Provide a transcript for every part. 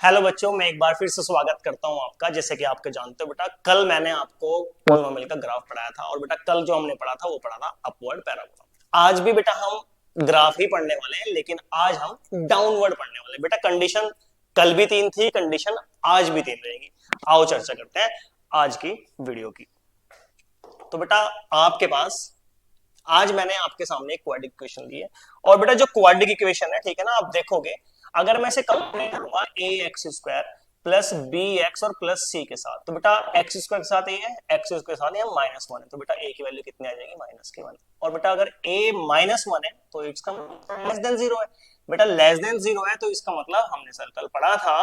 Hello बच्चों, मैं एक बार फिर से स्वागत करता हूं आपका। जैसे कि आपके जानते हो बेटा, कल मैंने आपको पॉलिनोमियल का ग्राफ पढ़ाया था और बेटा कल जो हमने पढ़ा था वो पढ़ा था अपवर्ड पैराबोला। आज भी बेटा हम ग्राफ ही पढ़ने वाले हैं, लेकिन आज हम डाउनवर्ड पढ़ने वाले हैं। बेटा कंडीशन कल भी तीन थी, कंडीशन आज भी तीन रहेगी। आओ चर्चा करते हैं आज की वीडियो की। तो बेटा आपके पास आज मैंने आपके सामने एक क्वाड्रिक इक्वेशन दी है और बेटा जो क्वाड्रिक इक्वेशन है, ठीक है ना, आप देखोगे अगर मैं इसे कंपेयर करूंगा A x square plus B x और प्लस सी के साथ, तो बेटा एक्स स्क्वायर के साथ ए है, एक्स स्क्वायर के साथ ये माइनस वन है, तो बेटा ए की वैल्यू कितनी आ जाएगी? माइनस की वन। और बेटा अगर ए माइनस वन है तो इसका लेस देन जीरो है। बेटा लेस देन जीरो है तो इसका मतलब हमने सर कल पढ़ा था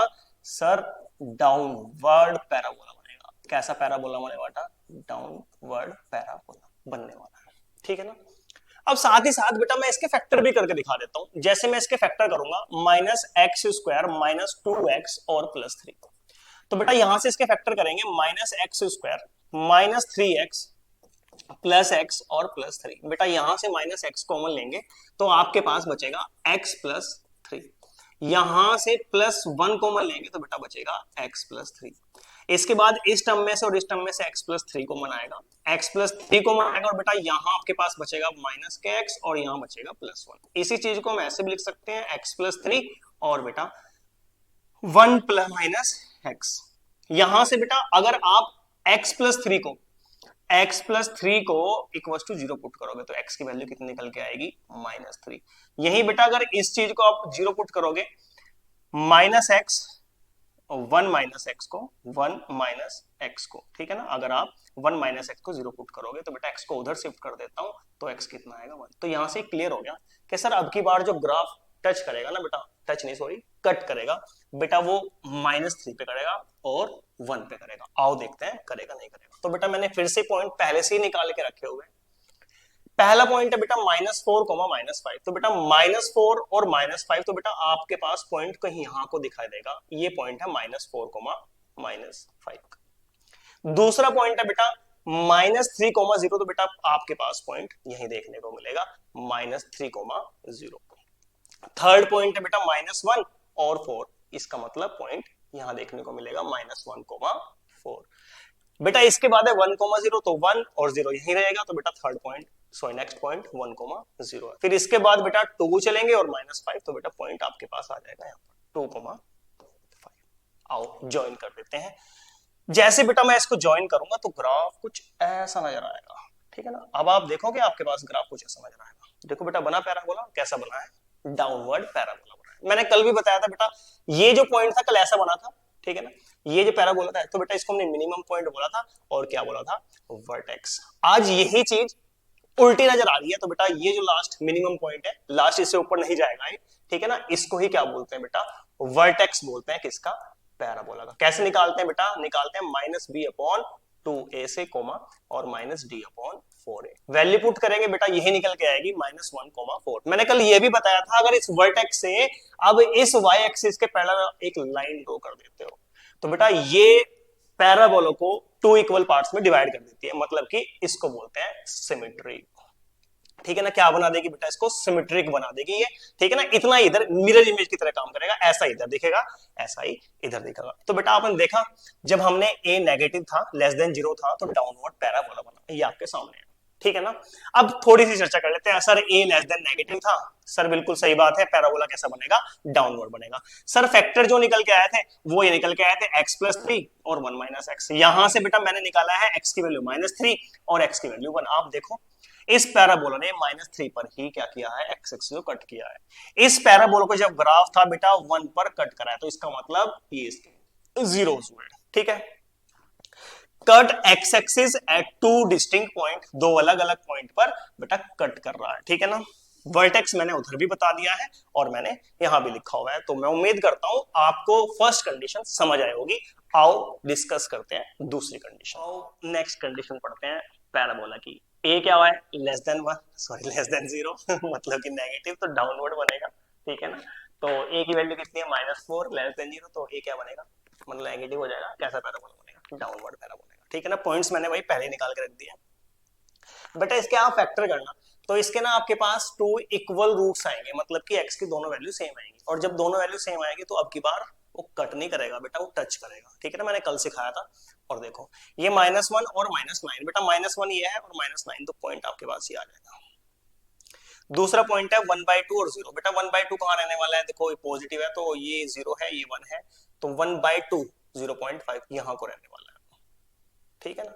सर डाउनवर्ड पैराबोला बनेगा। कैसा पैराबोला बनेगा बेटा? डाउनवर्ड पैराबोला बनने वाला है, ठीक है ना। अब साथ ही साथ बेटा मैं इसके फैक्टर भी करके दिखा देता हूं। जैसे मैं इसके फैक्टर करूंगा minus x square minus two x और प्लस थ्री, तो बेटा यहां से इसके फैक्टर करेंगे minus x square minus three x plus x और प्लस थ्री। बेटा यहां से माइनस एक्स कॉमन लेंगे तो आपके पास बचेगा एक्स प्लस थ्री। यहां से प्लस वन कॉमन लेंगे तो बेटा बचेगा एक्स प्लस थ्री। इसके बाद इस टर्म में से और इस टर्म में से x प्लस थ्री को मनाएगा, x प्लस थ्री को मनाएगा और बेटा यहां आपके पास बचेगा माइनस के x और यहां बचेगा प्लस वन। इसी चीज को हम ऐसे भी लिख सकते हैं x प्लस थ्री और बेटा वन प्लस माइनस एक्स। यहां से बेटा अगर आप x प्लस थ्री को इक्वल टू जीरो पुट करोगे तो x की वैल्यू कितनी निकल के आएगी? Minus three. यही बेटा अगर इस चीज को आप जीरो पुट करोगे minus x one minus x को वन माइनस एक्स को, ठीक है ना, अगर आप वन माइनस एक्स को जीरो पुट करोगे तो बेटा एक्स को उधर शिफ्ट कर देता हूं तो एक्स कितना आएगा? वन। तो यहां से क्लियर हो गया कि सर अब की बार जो ग्राफ टच करेगा ना बेटा, टच नहीं सॉरी कट करेगा बेटा, वो माइनस थ्री पे करेगा और वन पे करेगा। आओ देखते हैं करेगा नहीं करेगा। तो बेटा मैंने फिर से पॉइंट पहले से ही निकाल के रखे हुए। पहला पॉइंट है बेटा minus four comma minus five, तो बेटा माइनस फोर और माइनस फाइव, तो बेटा आपके पास पॉइंट कहीं यहां को दिखाई देगा, ये पॉइंट है minus four comma minus five. दूसरा पॉइंट है बेटा माइनस थ्री कोमा जीरो, तो बेटा आपके पास पॉइंट यही देखने को मिलेगा minus three comma zero. Third point है बेटा माइनस वन और फोर, इसका मतलब पॉइंट यहां देखने को मिलेगा माइनस वन कोमा फोर। बेटा इसके बाद है वन कोमा जीरो, तो वन और जीरो यही रहेगा, तो बेटा third point sorry next point one comma zero है। फिर इसके बाद बेटा टू चलेंगे और माइनस फाइव, तो बेटा पॉइंट आपके पास आ जाएगा यहाँ पर टू कोमा फाइव। आओ ज्वाइन कर देते हैं। जैसे बेटा मैं इसको ज्वाइन करूंगा तो ग्राफ कुछ ऐसा नजर आएगा, ठीक है ना। अब आप देखोगे आपके पास ग्राफ कुछ ऐसा नजर आएगा। देखो बेटा बना पैराबोला, कैसा बना है? डाउनवर्ड पैराबोला बना है। मैंने कल भी बताया था बेटा, ये जो पॉइंट था कल ऐसा बना था, ठीक है ना। ये जो पैराबोला था तो बेटा इसको हमने मिनिमम पॉइंट बोला था और क्या बोला था? वर्टेक्स। आज यही चीज उल्टी नजर आ रही है, तो बेटा ये जो लास्ट मिनिमम पॉइंट है, लास्ट इससे ऊपर नहीं जाएगा ये, ठीक है ना। इसको ही क्या बोलते हैं बेटा? वर्टेक्स बोलते हैं। किसका? पैराबोला का। कैसे निकालते हैं बेटा? निकालते हैं माइनस बी अपॉन टू ए से कोमा और माइनस डी अपॉन फोर ए। वैल्यू पुट करेंगे बेटा यही निकल के आएगी माइनस वन कोमा फोर। मैंने कल ये भी बताया था अगर इस वर्टेक्स से अब इस वाई एक्सिस के पैरेलल एक लाइन ड्रॉ कर देते हो तो बेटा ये पैराबोला को टू इक्वल पार्ट्स में डिवाइड कर देती है, मतलब कि इसको बोलते हैं सिमेट्री, ठीक है ना। क्या बना देगी बेटा? इसको सिमेट्रिक बना देगी ये, ठीक है ना। इतना इधर मिरर इमेज की तरह काम करेगा, ऐसा इधर दिखेगा ऐसा ही इधर दिखेगा। तो बेटा आपने देखा जब हमने ए नेगेटिव था लेस देन जीरो था तो डाउनवर्ड पैराबोला बना, ये आपके सामने है, ठीक है ना। अब थोड़ी सी चर्चा कर लेते हैं। सर ए लेस देन नेगेटिव था, सर बिल्कुल सही बात है, पैराबोला कैसा बनेगा? डाउनवर्ड बनेगा। सर फैक्टर जो निकल के आए थे वो ये निकल के आए थे एक्स प्लस थ्री और वन माइनस एक्स। यहां से बेटा मैंने निकाला है एक्स की वैल्यू माइनस थ्री और एक्स की वैल्यू वन। आप देखो इस पैराबोला ने माइनस थ्री पर ही क्या किया है? एक्स एक्सिस को कट किया है। इस पैराबोला को जब ग्राफ था बेटा वन पर कट करा है, तो इसका मतलब ये इसके जीरो हुए, ठीक है। Cut x axis at two distinct point, दो अलग अलग पॉइंट पर बेटा कट कर रहा है, ठीक है ना। वर्टेक्स मैंने उधर भी बता दिया है और मैंने यहां भी लिखा हुआ है, तो मैं उम्मीद करता हूं आपको फर्स्ट कंडीशन समझ आई होगी। आओ डिस्कस करते हैं दूसरी कंडीशन। आओ नेक्स्ट कंडीशन पढ़ते हैं पैराबोला की। ए क्या हुआ है? Less than one sorry less than zero मतलब कि नेगेटिव, तो डाउनवर्ड बनेगा, ठीक है ना। तो ए की वैल्यू कितनी है? Minus four. Less than zero तो ए क्या बनेगा? मतलब नेगेटिव हो जाएगा। कैसा पैराबोला बनेगा? डाउनवर्ड पैराबोला, ठीक है ना। पॉइंट्स मैंने वही पहले निकाल के रख दिया। बेटा इसके आप फैक्टर करना, तो इसके ना आपके पास टू इक्वल रूट्स आएंगे, मतलब कि एक्स की दोनों वैल्यू सेम आएंगी, और जब दोनों वैल्यू सेम आएगी तो अब की बार वो कट नहीं करेगा बेटा, वो टच करेगा, ठीक है ना, मैंने कल सिखाया था। और देखो ये -1 और -9, बेटा -1 ये है और -9, तो पॉइंट आपके पास ही आ जाएगा। दूसरा पॉइंट है 1/2 और 0, बेटा 1/2 कहाँ रहने वाला है, देखो ये पॉजिटिव है तो ये 0 है, ये 1 है, तो 1/2 0.5 यहाँ को रहने वाला है, ठीक है ना।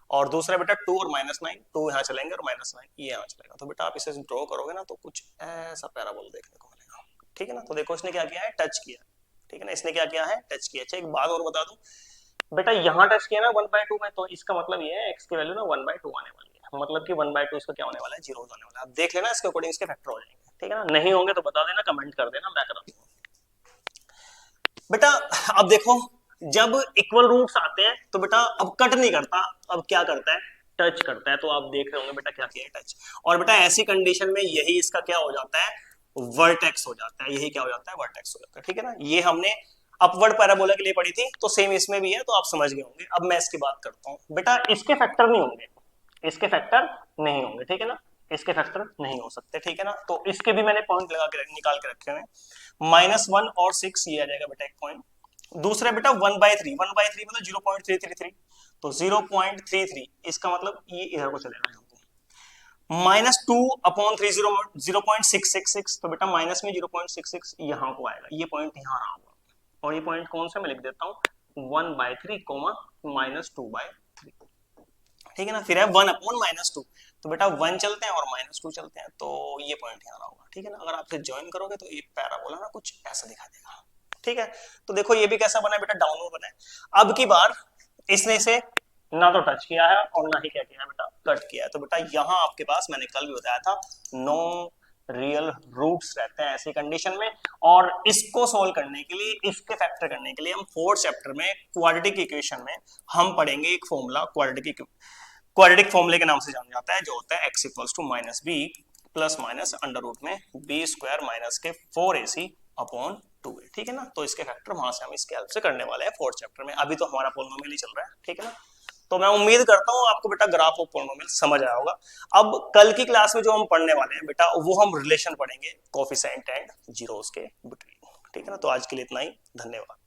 और दूसरा बेटा 2 और -9, 2 यहाँ चलेंगे और -9 ये यहाँ चलेगा, तो बेटा आप इसे ड्रॉ करोगे ना तो कुछ ऐसा पैराबोला देखने को मिलेगा, ठीक है ना। तो देखो इसने क्या किया है, टच किया, ठीक है ना, इसने क्या किया है, टच किया। अच्छा एक बात और बता दूं बेटा, यहाँ टच किया ना 1/2 में, तो इसका मतलब ये है x की वैल्यू ना 1/2 आने वाली है, मतलब कि 1/2 इसका क्या होने वाला है, 0 होने वाला है। आप देख लेना इसके अकॉर्डिंग इसके फैक्टर हो जाएंगे, ठीक है ना, नहीं होंगे तो बता देना, कमेंट कर देना, मैं करा दूंगा बेटा। अब देखो जब इक्वल रूट्स आते हैं तो बेटा अब कट नहीं करता, अब क्या करता है, टच करता है। तो आप देख रहे होंगे बेटा क्या किया है, टच। और बेटा ऐसी कंडीशन में यही इसका क्या हो जाता है, वर्टेक्स हो जाता है, यही क्या हो जाता है, वर्टेक्स हो जाता है, ठीक है ना। ये हमने अपवर्ड पैराबोला के लिए पढ़ी थी, तो सेम इसमें भी है, तो आप समझ गए होंगे। अब मैं इसकी बात करता हूँ बेटा, इसके फैक्टर नहीं होंगे, इसके फैक्टर नहीं होंगे, ठीक है ना, इसके फैक्टर नहीं हो सकते, ठीक है ना। तो इसके भी मैंने पॉइंट लगा के निकाल के रखे हुए हैं, -1 और 6 ये आ जाएगा बेटा एक पॉइंट। दूसरा बेटा 1/3, 1/3 मतलब 0.333, तो 0.33 इसका मतलब ये इधर को चलेगा यहाँ को। -2/3 0.666, तो बेटा माइनस में 0.66 यहाँ को आएगा, ये पॉइंट यहाँ रहा होगा। और ये पॉइंट कौन सा मैं लिख देता हूँ, 1/3 -2/3, ठीक है ना। फिर है 1/-2, तो बेटा 1 चलते हैं और -2 चलते हैं, तो ये पॉइंट यहाँ रहा होगा, ठीक है ना। अगर आप ज्वाइन करोगे तो ये पैराबोला ना कुछ ऐसा दिखा देगा, ठीक है। तो देखो ये भी कैसा बना है बेटा, डाउनवर्ड बना है। अब की बार इसने इसे ना तो टच किया है और ना ही क्या किया है बेटा, कट किया है, तो बेटा यहाँ आपके पास मैंने कल भी बताया था नो रियल रूट्स रहते हैं ऐसी कंडीशन में। और इसको सोल्व करने के लिए, इसके फैक्टर करने के लिए हम 4th चैप्टर में क्वाड्रेटिक इक्वेशन में हम पढ़ेंगे एक फॉर्मूला, क्वाड्रेटिक फॉर्मूले के नाम से जाना जाता है, जो होता है x = -b plus minus under root में b² माइनस के 4ac/2a, ठीक है ना। तो इसके फैक्टर वहां से हम इसके हेल्प से करने वाले हैं 4th चैप्टर में। अभी तो हमारा पोलिनोमियल ही चल रहा है, ठीक है ना। तो मैं उम्मीद करता हूं आपको बेटा ग्राफ ऑफ पोलिनोमियल समझ आया होगा। अब कल की क्लास में जो हम पढ़ने वाले हैं बेटा, वो हम रिलेशन पढ़ेंगे कोएफिशिएंट एंड जीरोस के बिटवीन, ठीक है ना। तो आज के लिए इतना ही, धन्यवाद।